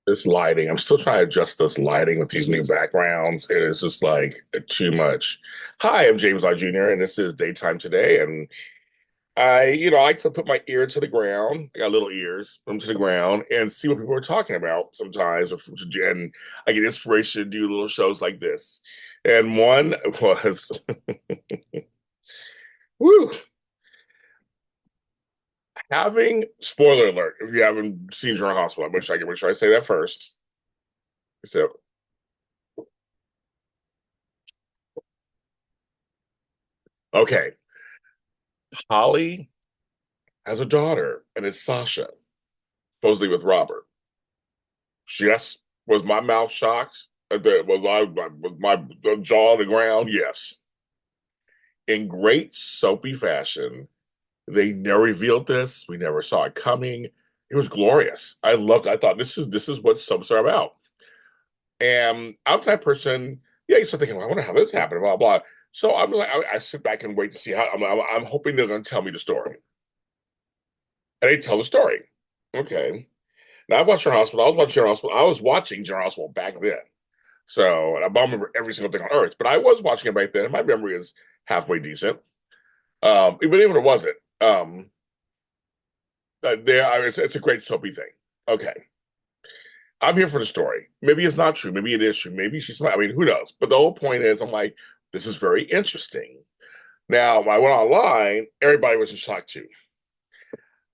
This lighting, I'm still trying to adjust this lighting with these new backgrounds. It is just like too much. Hi, I'm James R. Jr., and this is Daytime Today. And I like to put my ear to the ground. I got little ears, put them to the ground and see what people are talking about sometimes. And I get inspiration to do little shows like this. And one was, woo, having, spoiler alert, if you haven't seen General Hospital, make sure I say that first. So, okay. Holly has a daughter, and it's Sasha, supposedly with Robert. Yes, was my mouth shocked? Was my jaw on the ground? Yes. In great soapy fashion, they never revealed this. We never saw it coming. It was glorious. I loved it. I thought this is what soaps are about. And I'm the type of person, yeah, you start thinking, well, I wonder how this happened, blah blah. So I'm like, I sit back and wait to see how. I'm hoping they're going to tell me the story, and they tell the story. Okay. Now I watched General Hospital. I was watching General Hospital. I was watching General Hospital back then. So and I don't remember every single thing on Earth, but I was watching it back then, and my memory is halfway decent. Even if it wasn't, it's a great soapy thing. Okay, I'm here for the story. Maybe it's not true. Maybe it is true. Maybe she's not. I mean, who knows? But the whole point is, I'm like, this is very interesting. Now, when I went online, everybody was in shock too.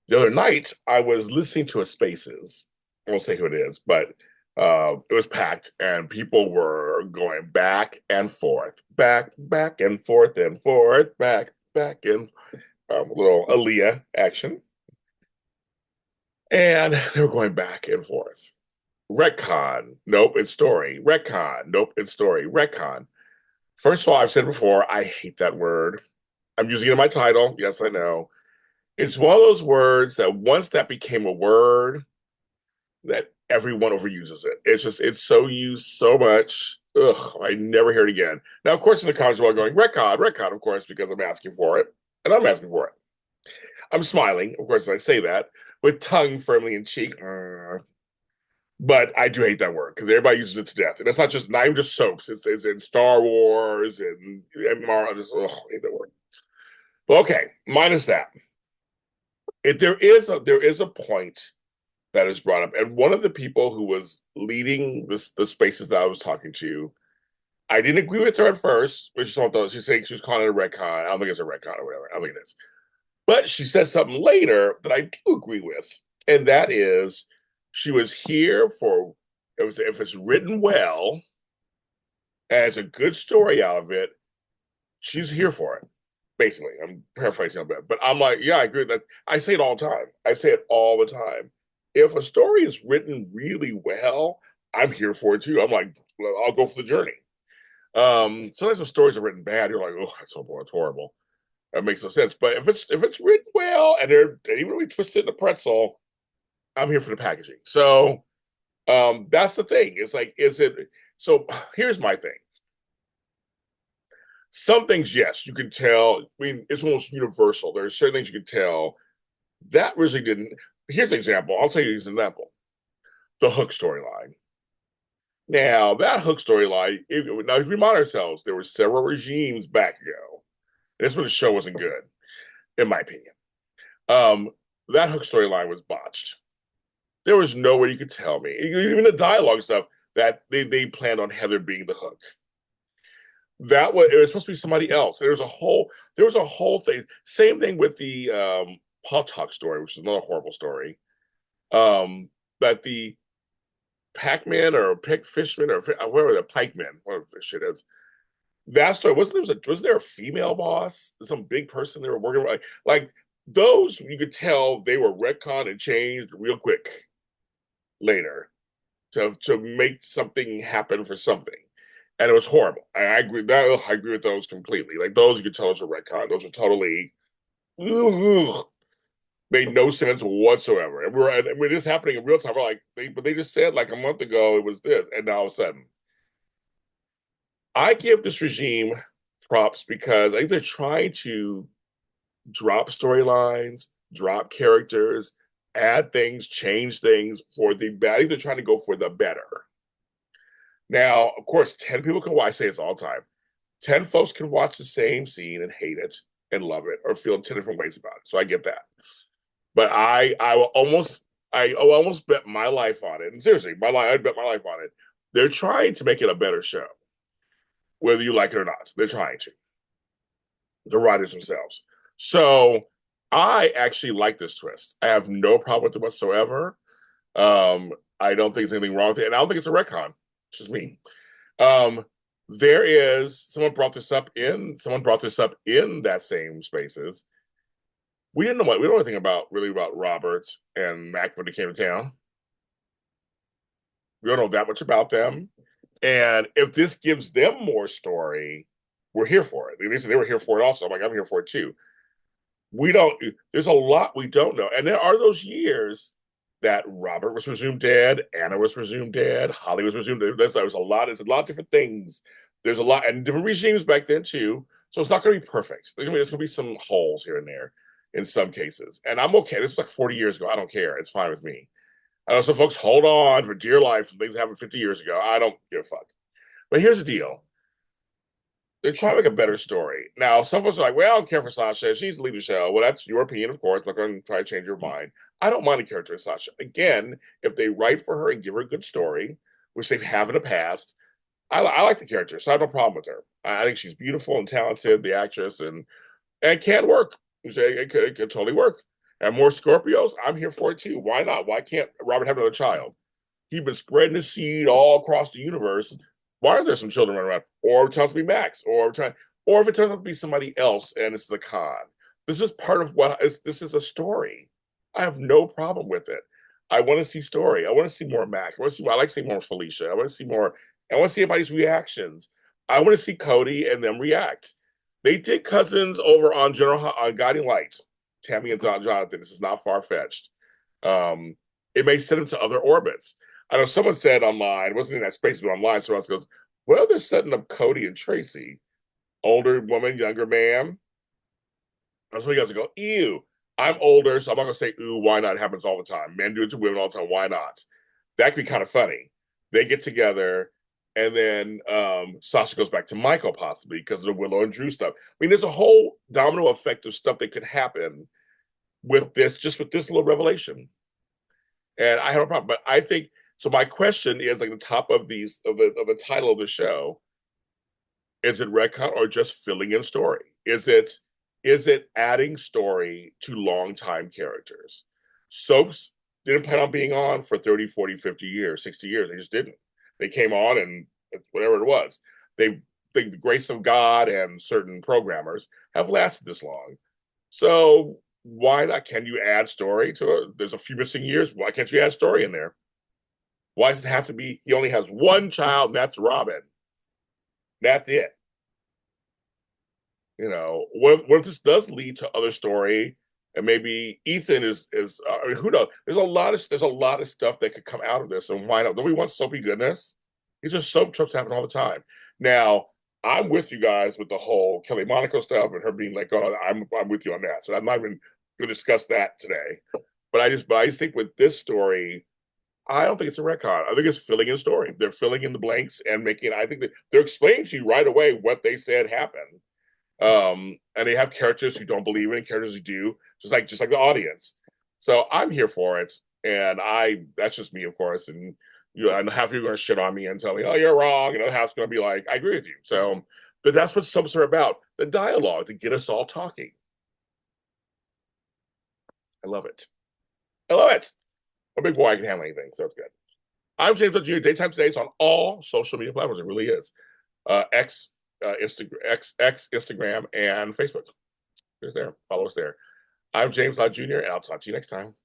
The other night, I was listening to a Spaces. I won't say who it is, but it was packed, and people were going back and forth, back and forth, back, and a little Aaliyah action, and they were going back and forth. Retcon, nope, it's story. Retcon, nope, it's story. Retcon. First of all, I've said before, I hate that word. I'm using it in my title. Yes, I know. It's one of those words that once that became a word, that everyone overuses it. It's so used so much. Ugh, I never hear it again. Now, of course, in the comments, we're all going, Retcon, of course, because I'm asking for it. And I'm asking for it. I'm smiling, of course, as I say that, with tongue firmly in cheek. But I do hate that word because everybody uses it to death. And it's not even just soaps. It's in Star Wars and Marvel. I hate that word. But okay, minus that. There is a point that is brought up. And one of the people who was leading the spaces that I was talking to, I didn't agree with her at first, but she's saying she was calling it a retcon. I don't think it's a retcon or whatever. I don't think it is. But she said something later that I do agree with, and that is she was here for if it's written well and it's a good story out of it, she's here for it. Basically, I'm paraphrasing a bit, but I'm like, yeah, I agree with that. I say it all the time. I say it all the time. If a story is written really well, I'm here for it too. I'm like, well, I'll go for the journey. Sometimes the stories are written bad, you're like, oh, that's so boring, it's horrible. That makes no sense. But if it's written well and they even really twisted in the pretzel, I'm here for the packaging. So that's the thing. It's like, is it so here's my thing. Some things, yes, you can tell. I mean, it's almost universal. There are certain things you can tell that really didn't. Here's an example. I'll tell you an example. The Hook storyline. Now, that Hook storyline, now if we remind ourselves, there were several regimes back ago. And this when the show wasn't good, in my opinion. Um, that Hook storyline was botched. There was no way you could tell me, even the dialogue stuff, that they planned on Heather being the Hook. It was supposed to be somebody else. There was a whole thing. Same thing with the Paw Talk story, which is another horrible story. That the Pac-Man or Pick Fishman or whatever the Pikeman, whatever the shit is. That story wasn't there a female boss, some big person they were working with, like those you could tell they were retconned and changed real quick later to make something happen for something. And it was horrible. I agree. I agree with those completely. Like those, you could tell us a retcon. Those are totally ugh, made no sense whatsoever. And this happening in real time. We're like, but they just said like a month ago it was this, and now all of a sudden, I give this regime props because I think they're trying to drop storylines, drop characters, add things, change things for the better. I think they're trying to go for the better. Now, of course, 10 people can watch, I say this all the time. 10 folks can watch the same scene and hate it and love it or feel 10 different ways about it. So I get that. But I will almost bet my life on it. And seriously, I'd bet my life on it. They're trying to make it a better show, whether you like it or not. They're trying to. The writers themselves. So I actually like this twist. I have no problem with it whatsoever. I don't think there's anything wrong with it, and I don't think it's a retcon. It's just me. Um, there is someone brought this up in that same spaces. We didn't know what we don't know anything about really about Roberts and Mac when they came to town. We don't know that much about them. And if this gives them more story, we're here for it. They said they were here for it also. I'm like, I'm here for it too. We don't, there's a lot we don't know. And there are those years that Robert was presumed dead, Anna was presumed dead, Holly was presumed dead. There's a lot of different things. There's a lot, and different regimes back then too. So it's not going to be perfect. There's going to be some holes here and there in some cases. And I'm okay. This is like 40 years ago. I don't care. It's fine with me. I know some folks hold on for dear life from things that happened 50 years ago. I don't give a fuck. But here's the deal. They're trying to make a better story. Now, some of us are like, well, I don't care for Sasha. She's the lead of the show. Well, that's your opinion, of course. I'm not going to try to change your mind. I don't mind the character of Sasha. Again, if they write for her and give her a good story, which they have in the past, I like the character, so I have no problem with her. I think she's beautiful and talented, the actress, and can work. It could totally work. And more Scorpios, I'm here for it too. Why not? Why can't Robert have another child? He's been spreading his seed all across the universe. Why are there some children running around? Or it turns out to be Max, or if it turns out to be somebody else and it's the con. This is part of this is a story. I have no problem with it. I want to see story. I want to see more Max. I like to see more Felicia. I want to see more. I want to see everybody's reactions. I want to see Cody and them react. They did Cousins over on Guiding Light. Tammy and Jonathan. This is not far fetched. It may send them to other orbits. I know someone said online, it wasn't in that space, but online, someone else goes, well, they're setting up Cody and Tracy. Older woman, younger man. That's what you guys go, ew. I'm older, so I'm not going to say, ooh, why not? It happens all the time. Men do it to women all the time. Why not? That could be kind of funny. They get together, and then Sasha goes back to Michael, possibly, because of the Willow and Drew stuff. I mean, there's a whole domino effect of stuff that could happen with this little revelation. And I have a problem. But I think so. My question is like the top of the title of the show. Is it retcon or just filling in story? Is it adding story to longtime characters? Soaps didn't plan on being on for 30, 40, 50 years, 60 years. They just didn't. They came on and whatever it was. They think the grace of God and certain programmers have lasted this long. So why not? Can you add story to it? There's a few missing years. Why can't you add story in there? Why does it have to be he only has one child, and that's Robin? That's it. What if this does lead to other story, and maybe Ethan is I mean, who knows? There's a lot of stuff that could come out of this, and why not? Don't we want soapy goodness? These are soap trips happen all the time. Now, I'm with you guys with the whole Kelly Monaco stuff and her being like, oh, I'm with you on that. So I'm not even going to discuss that today. But I just think with this story, I don't think it's a retcon. I think it's filling in story. They're filling in the blanks and making. I think that they're explaining to you right away what they said happened. And they have characters who don't believe in it, characters who do, just like the audience. So I'm here for it, and that's just me, of course. And I know half of you are going to shit on me and tell me, "Oh, you're wrong," and other half's going to be like, "I agree with you." So, but that's what subs are about—the dialogue to get us all talking. I love it. I love it. A big boy, I can handle anything, so it's good. I'm James Jr. Daytime Today's on all social media platforms. It really is. X, Instagram, and Facebook. There's there. Follow us there. I'm James Jr., and I'll talk to you next time.